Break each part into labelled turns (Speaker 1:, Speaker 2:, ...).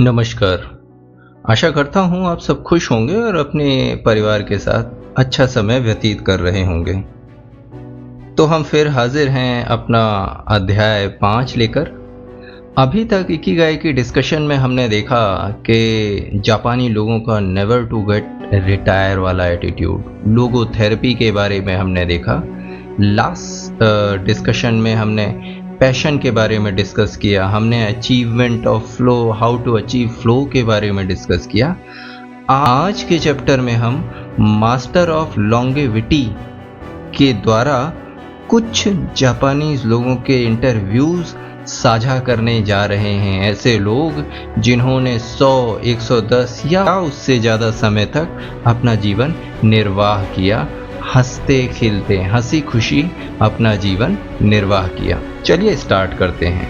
Speaker 1: नमस्कार। आशा करता हूँ आप सब खुश होंगे और अपने परिवार के साथ अच्छा समय व्यतीत कर रहे होंगे। तो हम फिर हाजिर हैं अपना अध्याय 5 लेकर। अभी तक इकिगाई की डिस्कशन में हमने देखा कि जापानी लोगों का नेवर टू गेट रिटायर वाला एटीट्यूड, लोगोथेरेपी के बारे में हमने देखा। लास्ट डिस्कशन में हमने पैशन के बारे में डिस्कस किया, हमने achievement of flow, how to achieve flow के बारे में डिस्कस किया। आज के चैप्टर में हम मास्टर ऑफ लॉन्गेविटी के द्वारा कुछ जापानीज लोगों के इंटरव्यूज साझा करने जा रहे हैं। ऐसे लोग जिन्होंने 100, 110 या उससे ज़्यादा समय तक अपना जीवन निर्वाह किया, हंसते खिलते हंसी खुशी अपना जीवन निर्वाह किया। चलिए स्टार्ट करते हैं।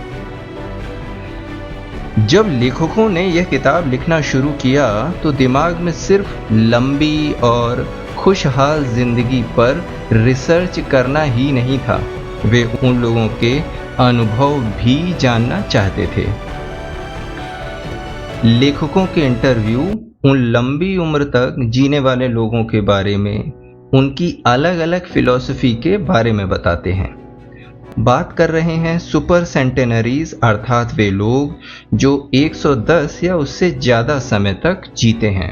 Speaker 1: जब लेखकों ने यह किताब लिखना शुरू किया तो दिमाग में सिर्फ लंबी और खुशहाल जिंदगी पर रिसर्च करना ही नहीं था, वे उन लोगों के अनुभव भी जानना चाहते थे। लेखकों के इंटरव्यू उन लंबी उम्र तक जीने वाले लोगों के बारे में, उनकी अलग अलग फिलॉसफी के बारे में बताते हैं। बात कर रहे हैं सुपर सेंटेनरीज, अर्थात वे लोग जो 110 या उससे ज़्यादा समय तक जीते हैं।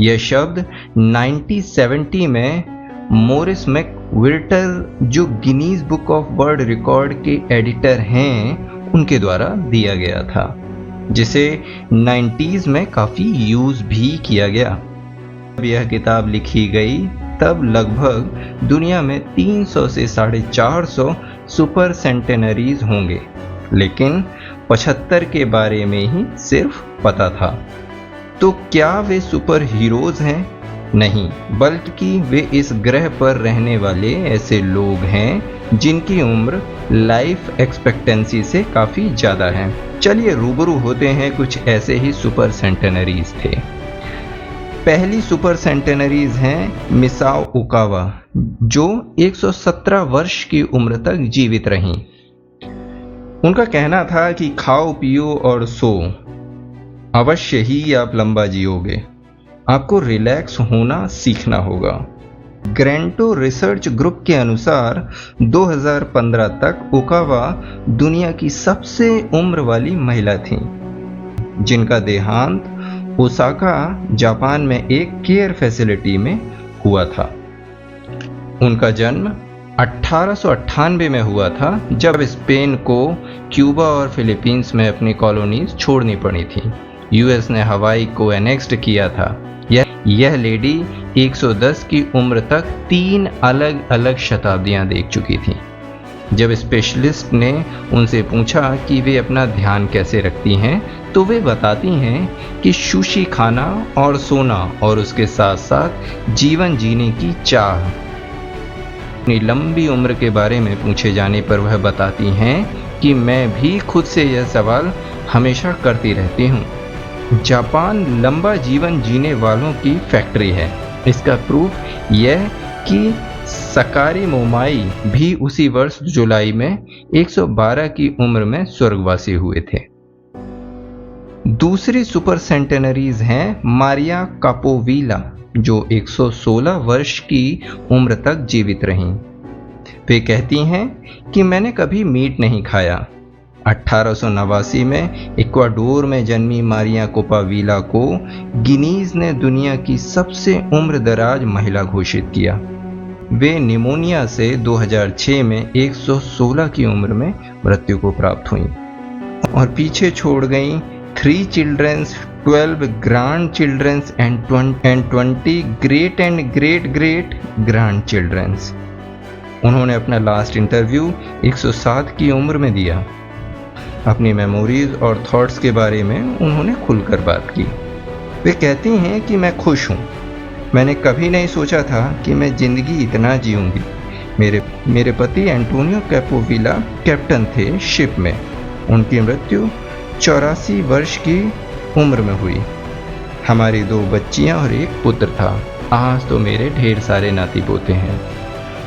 Speaker 1: यह शब्द 1970 में मोरिस मैकविर्टर, जो Guinness book of world record के एडिटर हैं, उनके द्वारा दिया गया था, जिसे 90s में काफ़ी यूज़ भी किया गया। जब यह किताब लिखी गई तब लगभग दुनिया में 300 से 450 सुपर सेंटेनरीज होंगे, लेकिन 75 के बारे में ही सिर्फ पता था। तो क्या वे सुपर हीरोज हैं? नहीं, बल्कि वे इस ग्रह पर रहने वाले ऐसे लोग हैं जिनकी उम्र लाइफ एक्सपेक्टेंसी से काफ़ी ज़्यादा है। चलिए रूबरू होते हैं कुछ ऐसे ही सुपर सेंटेनरीज थे। पहली सुपर सेंटेनरीज हैं मिसाओ ओकावा, जो 117 वर्ष की उम्र तक जीवित रहीं। उनका कहना था कि खाओ पियो और सो, अवश्य ही आप लंबा जियोगे, आपको रिलैक्स होना सीखना होगा। ग्रेंटो रिसर्च ग्रुप के अनुसार 2015 तक ओकावा दुनिया की सबसे उम्र वाली महिला थीं, जिनका देहांत ओसाका, जापान में एक केयर फैसिलिटी में हुआ था। उनका जन्म 1898 में हुआ था, जब स्पेन को क्यूबा और फिलीपींस में अपनी कॉलोनीज छोड़नी पड़ी थी। यूएस ने हवाई को एनेक्स्ड किया था। यह लेडी 110 की उम्र तक 3 अलग अलग शताब्दियां देख चुकी थी। जब स्पेशलिस्ट ने उनसे पूछा कि वे अपना ध्यान कैसे रखती हैं, तो वे बताती हैं कि सुशी खाना और सोना और उसके साथ साथ जीवन जीने की चाह। अपनी लंबी उम्र के बारे में पूछे जाने पर वह बताती हैं कि मैं भी खुद से यह सवाल हमेशा करती रहती हूँ। जापान लंबा जीवन जीने वालों की फैक्ट्री है। इसका प्रूफ यह कि सकारी मोमाई भी उसी वर्ष जुलाई में 112 की उम्र में स्वर्गवासी हुए थे। दूसरी सुपर सेंटेनरीज हैं मारिया कापोविला, जो 116 वर्ष की उम्र तक जीवित रहीं। वे कहती हैं कि मैंने कभी मीट नहीं खाया। 1889 में इक्वाडोर में जन्मी मारिया कोपाविला को गिनीज ने दुनिया की सबसे उम्रदराज महिला घोषित किया। वे निमोनिया से 2006 में 116 की उम्र में मृत्यु को प्राप्त हुई और पीछे छोड़ गईं 3 childrens, 12 grand childrens and 20 great and great great grand childrens. उन्होंने अपना लास्ट इंटरव्यू 107 की उम्र में दिया। अपनी मेमोरीज और थॉट्स के बारे में उन्होंने खुलकर बात की। वे कहती हैं कि मैं खुश हूँ। मैंने कभी नहीं सोचा था कि मैं ज़िंदगी इतना जीऊँगी। मेरे पति एंटोनियो कैपोविला कैप्टन थे शिप में। उनकी मृत्यु 84 वर्ष की उम्र में हुई। हमारी 2 बच्चियाँ और एक पुत्र था। आज तो मेरे ढेर सारे नाती पोते हैं।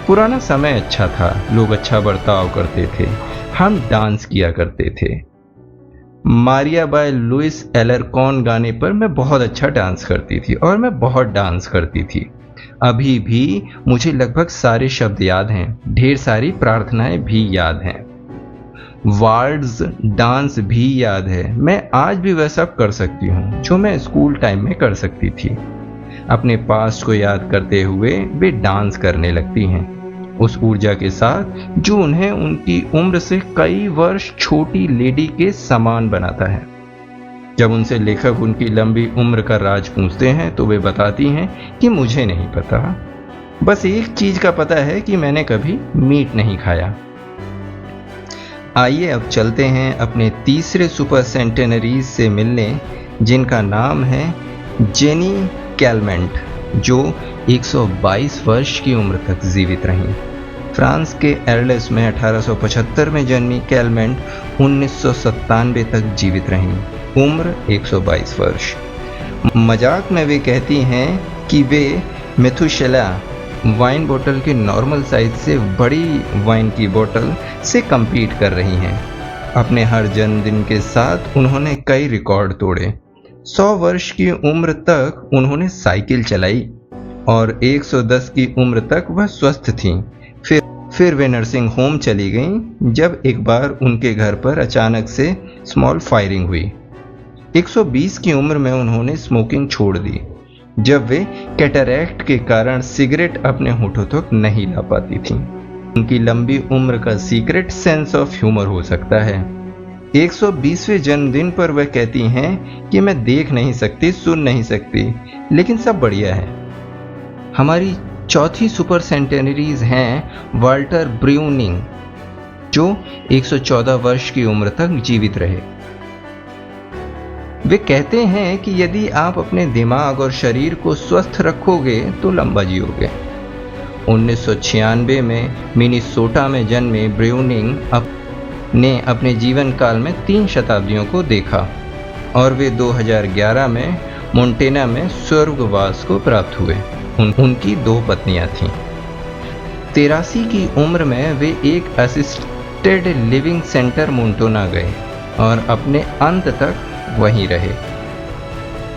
Speaker 1: पुराना समय अच्छा था, लोग अच्छा बर्ताव करते थे, हम डांस किया करते थे। मारिया बाय लुइस एलरकॉन गाने पर मैं बहुत अच्छा डांस करती थी और मैं बहुत डांस करती थी। अभी भी मुझे लगभग सारे शब्द याद हैं, ढेर सारी प्रार्थनाएं भी याद हैं, वार्ड्स डांस भी याद है। मैं आज भी वह सब कर सकती हूँ जो मैं स्कूल टाइम में कर सकती थी। अपने पास्ट को याद करते हुए वे डांस करने लगती हैं, उस ऊर्जा के साथ जो उन्हें उनकी उम्र से कई वर्ष छोटी लेडी के समान बनाता है। जब उनसे लेखक उनकी लंबी उम्र का राज पूछते हैं तो वे बताती हैं कि मुझे नहीं पता, बस एक चीज का पता है कि मैंने कभी मीट नहीं खाया। आइए अब चलते हैं अपने तीसरे सुपर सेंटेनरीज से मिलने, जिनका नाम है जेनी कैलमेंट, जो 122 वर्ष की उम्र तक जीवित रहीं। फ्रांस के एर्लेस में 1875 में जन्मी कैलमेंट 1997 तक जीवित रहीं, उम्र 122 वर्ष। मजाक में वे कहती हैं कि वे मेथुशेला वाइन बोतल के नॉर्मल साइज से बड़ी वाइन की बोतल से compete कर रही हैं। अपने हर जन्मदिन के साथ उन्होंने कई रिकॉर्ड तोड़े। 100 वर्ष की उम्र तक उन्होंने साइकिल चलाई और 110 की उम्र तक वह स्वस्थ थीं। फिर वे नर्सिंग होम चली गईं जब एक बार उनके घर पर अचानक से स्मॉल फायरिंग हुई। 120 की उम्र में उन्होंने स्मोकिंग छोड़ दी जब वे कैटरैक्ट के कारण सिगरेट अपने होठों तक नहीं ला पाती थीं। उनकी लंबी उम्र का सीक्रेट सेंस ऑफ ह्यूमर हो सकता है। 120वें जन्मदिन पर वह कहती हैं कि मैं देख नहीं सकती, सुन नहीं सकती, लेकिन सब बढ़िया है। हमारी चौथी सुपर सेंटेनरीज हैं वाल्टर ब्र्यूनिंग, जो 114 वर्ष की उम्र तक जीवित रहे। वे कहते हैं कि यदि आप अपने दिमाग और शरीर को स्वस्थ रखोगे तो लंबा जियोगे। 1996 में मिनीसोटा में जन्मे ब्र्यूनिंग ने अपने जीवन काल में 3 शताब्दियों को देखा और वे 2011 में मोंटेना में स्वर्गवास को प्राप्त हुए। उनकी 2 पत्नियां थीं। 83 की उम्र में वे एक असिस्टेड लिविंग सेंटर मोंटेना गए और अपने अंत तक वहीं रहे।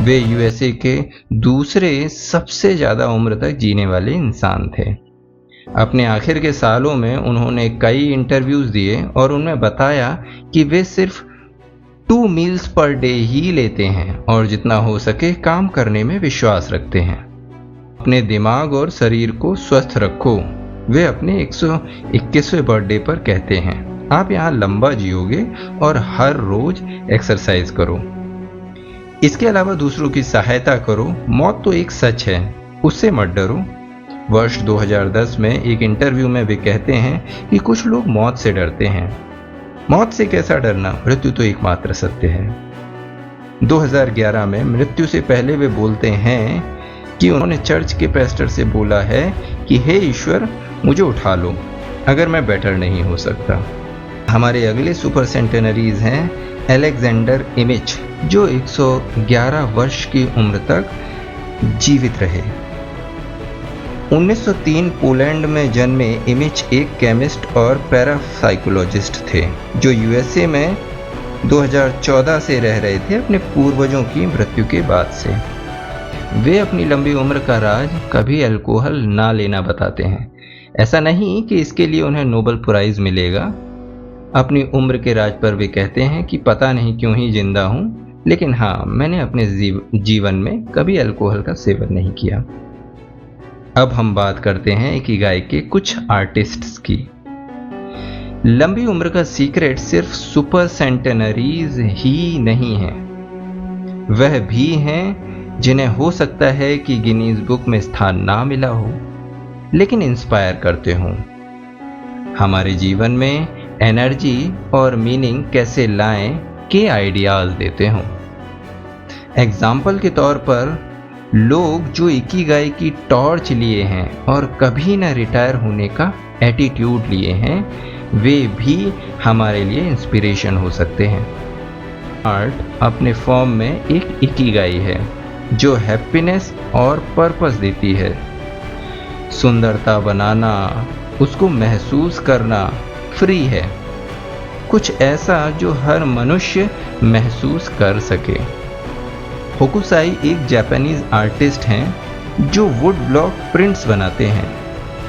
Speaker 1: वे यूएसए के दूसरे सबसे ज्यादा उम्र तक जीने वाले इंसान थे। अपने आखिर के सालों में उन्होंने कई इंटरव्यूज दिए और उनमें बताया कि वे सिर्फ 2 मील्स पर डे ही लेते हैं और जितना हो सके काम करने में विश्वास रखते हैं। अपने दिमाग और शरीर को स्वस्थ रखो, वे अपने 121वें बर्थडे पर कहते हैं। आप यहाँ लंबा जियोगे और हर रोज एक्सरसाइज करो। इसके अलावा दूसरों की सहायता करो। मौत तो एक सच है, उससे मत डरो। वर्ष 2010 में एक इंटरव्यू में वे कहते हैं कि कुछ लोग मौत से डरते हैं। मौत से कैसा डरना, मृत्यु तो एकमात्र सत्य है। 2011 में मृत्यु से पहले वे बोलते हैं कि उन्होंने चर्च के पेस्टर से बोला है कि हे ईश्वर, मुझे उठा लो अगर मैं बेटर नहीं हो सकता। हमारे अगले सुपर सेंटेनरीज हैं अलेक्जेंडर इमिच, जो 111 वर्ष की उम्र तक जीवित रहे। 1903 पोलैंड में जन्मे इमिच एक केमिस्ट और पैरासाइकोलॉजिस्ट थे जो यूएसए में 2014 से रह रहे थे अपने पूर्वजों की मृत्यु के बाद से। वे अपनी लंबी उम्र का राज कभी अल्कोहल ना लेना बताते हैं। ऐसा नहीं कि इसके लिए उन्हें नोबेल प्राइज मिलेगा। अपनी उम्र के राज पर वे कहते हैं कि पता नहीं क्यों ही जिंदा हूं, लेकिन हाँ, मैंने अपने जीवन में कभी अल्कोहल का सेवन नहीं किया। अब हम बात करते हैं इकिगाई के कुछ आर्टिस्ट्स की। लंबी उम्र का सीक्रेट सिर्फ सुपर सेंटेनरीज ही नहीं है, वह भी हैं जिन्हें हो सकता है कि गिनीज बुक में स्थान ना मिला हो, लेकिन इंस्पायर करते हों, हमारे जीवन में एनर्जी और मीनिंग कैसे लाएं के आइडियाज देते हों। एग्जाम्पल के तौर पर लोग जो इकिगाई की टॉर्च लिए हैं और कभी न रिटायर होने का एटीट्यूड लिए हैं, वे भी हमारे लिए इंस्पिरेशन हो सकते हैं। आर्ट अपने फॉर्म में एक इकिगाई है जो हैप्पीनेस और पर्पस देती है। सुंदरता बनाना, उसको महसूस करना फ्री है। कुछ ऐसा जो हर मनुष्य महसूस कर सके। होकुसाई एक जापानीज आर्टिस्ट हैं जो वुड ब्लॉक प्रिंट्स बनाते हैं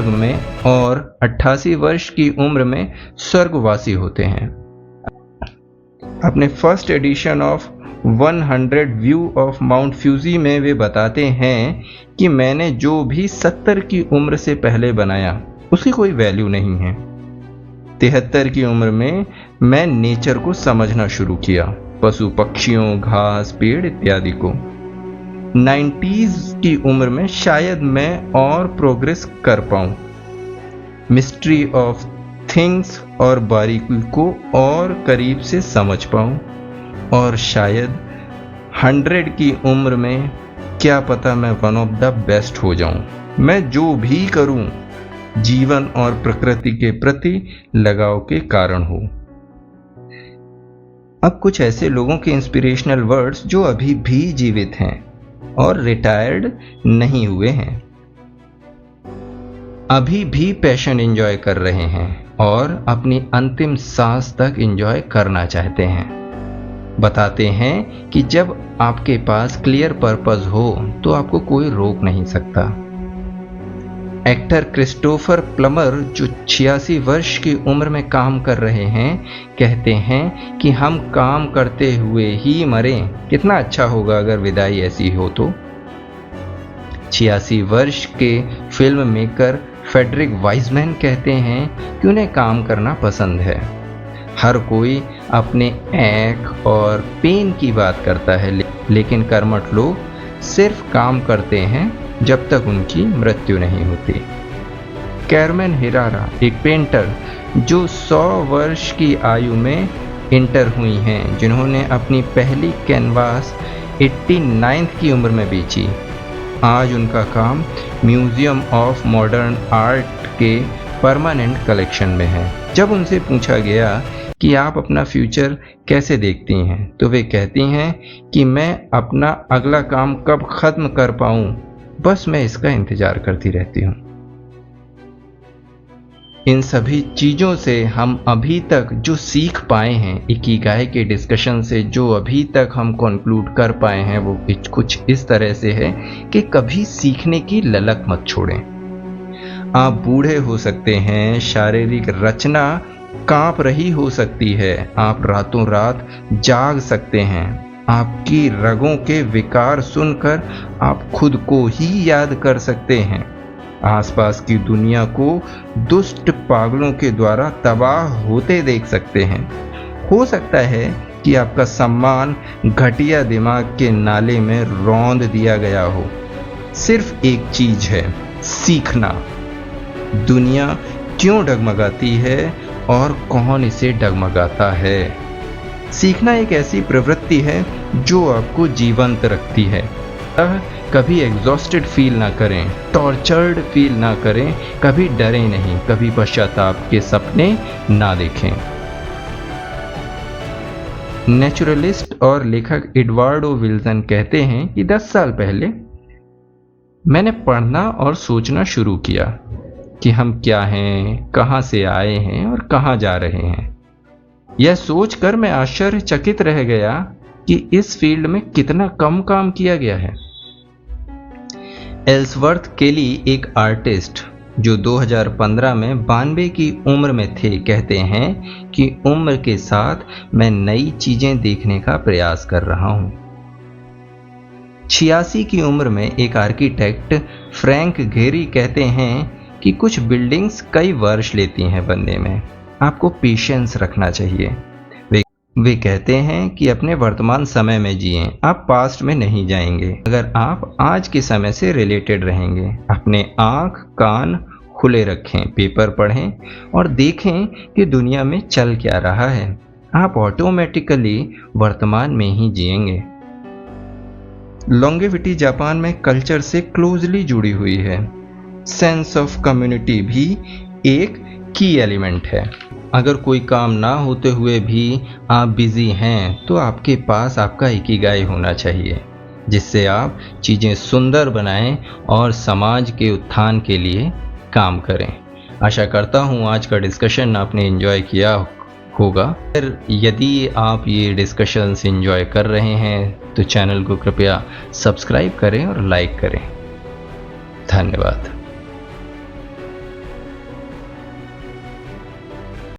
Speaker 1: में और 88 वर्ष की उम्र में स्वर्गवासी होते हैं। अपने first edition of 100 view of Mount Fuji में वे बताते हैं कि मैंने जो भी 70 की उम्र से पहले बनाया उसकी कोई वैल्यू नहीं है। 73 की उम्र में मैं नेचर को समझना शुरू किया, पशु पक्षियों, घास, पेड़ इत्यादि को। 90s की उम्र में शायद मैं और प्रोग्रेस कर पाऊं, मिस्ट्री ऑफ थिंग्स और बारीकी को और करीब से समझ पाऊं, और शायद 100 की उम्र में क्या पता मैं वन ऑफ द बेस्ट हो जाऊं। मैं जो भी करूं जीवन और प्रकृति के प्रति लगाव के कारण हो। अब कुछ ऐसे लोगों के इंस्पिरेशनल वर्ड्स जो अभी भी जीवित हैं और रिटायर्ड नहीं हुए हैं, अभी भी पैशन एंजॉय कर रहे हैं और अपनी अंतिम सांस तक एंजॉय करना चाहते हैं। बताते हैं कि जब आपके पास क्लियर पर्पस हो तो आपको कोई रोक नहीं सकता। एक्टर क्रिस्टोफर प्लमर जो 86 वर्ष की उम्र में काम कर रहे हैं, कहते हैं कि हम काम करते हुए ही मरें, कितना अच्छा होगा अगर विदाई ऐसी हो तो। 86 वर्ष के फिल्म मेकर फेडरिक वाइजमैन कहते हैं कि उन्हें काम करना पसंद है। हर कोई अपने ऐख और पेन की बात करता है, लेकिन कर्मठ लोग सिर्फ काम करते हैं जब तक उनकी मृत्यु नहीं होती। कैरमेन हिरारा एक पेंटर जो 100 वर्ष की आयु में इंटर हुई हैं, जिन्होंने अपनी पहली कैनवास 89 की उम्र में बेची। आज उनका काम म्यूजियम ऑफ मॉडर्न आर्ट के परमानेंट कलेक्शन में है। जब उनसे पूछा गया कि आप अपना फ्यूचर कैसे देखती हैं, तो वे कहती हैं कि मैं अपना अगला काम कब खत्म कर पाऊं, बस मैं इसका इंतजार करती रहती हूँ। इन सभी चीज़ों से हम अभी तक जो सीख पाए हैं, इकिगाई के डिस्कशन से जो अभी तक हम कंक्लूड कर पाए हैं, वो कुछ इस तरह से है कि कभी सीखने की ललक मत छोड़ें। आप बूढ़े हो सकते हैं, शारीरिक रचना कांप रही हो सकती है, आप रातों रात जाग सकते हैं, आपकी रगों के विकार सुनकर आप खुद को ही याद कर सकते हैं, आसपास की दुनिया को दुष्ट पागलों के द्वारा तबाह होते देख सकते हैं। हो सकता है कि आपका सम्मान घटिया दिमाग के नाले में रौंद दिया गया हो। सिर्फ एक चीज है, सीखना। दुनिया क्यों डगमगाती है और कौन इसे डगमगाता है। सीखना एक ऐसी प्रवृत्ति है जो आपको जीवंत रखती है। कभी एग्जॉस्टेड फील ना करें, टॉर्चर्ड फील ना करें, कभी डरें नहीं, कभी पश्चाताप के सपने ना देखें। नेचुरलिस्ट और लेखक एडवर्डो विल्सन कहते हैं कि 10 साल पहले मैंने पढ़ना और सोचना शुरू किया कि हम क्या हैं, कहां से आए हैं और कहां जा रहे हैं। यह सोचकर मैं आश्चर्यचकित रह गया कि इस फील्ड में कितना कम काम किया गया है। एल्सवर्थ केली एक आर्टिस्ट जो 2015 में 92 की उम्र में थे, कहते हैं कि उम्र के साथ मैं नई चीजें देखने का प्रयास कर रहा हूं। 86 की उम्र में एक आर्किटेक्ट फ्रैंक घेरी कहते हैं कि कुछ बिल्डिंग्स कई वर्ष लेती हैं बनने में, आपको पेशेंस रखना चाहिए। वे कहते हैं कि अपने वर्तमान समय में जिएं, आप पास्ट में नहीं जाएंगे अगर आप आज के समय से रिलेटेड रहेंगे। अपने आँख कान खुले रखें, पेपर पढ़ें और देखें कि दुनिया में चल क्या रहा है। आप ऑटोमेटिकली वर्तमान में ही जिएंगे। लॉन्गेविटी जापान में कल्चर से क्लोजली जुड़ी हुई है। सेंस ऑफ कम्युनिटी भी एक की एलिमेंट है। अगर कोई काम ना होते हुए भी आप बिजी हैं तो आपके पास आपका इकिगाई होना चाहिए, जिससे आप चीज़ें सुंदर बनाएं और समाज के उत्थान के लिए काम करें। आशा करता हूँ आज का डिस्कशन आपने एंजॉय किया होगा। फिर यदि आप ये डिस्कशंस एंजॉय कर रहे हैं तो चैनल को कृपया सब्सक्राइब करें और लाइक करें। धन्यवाद।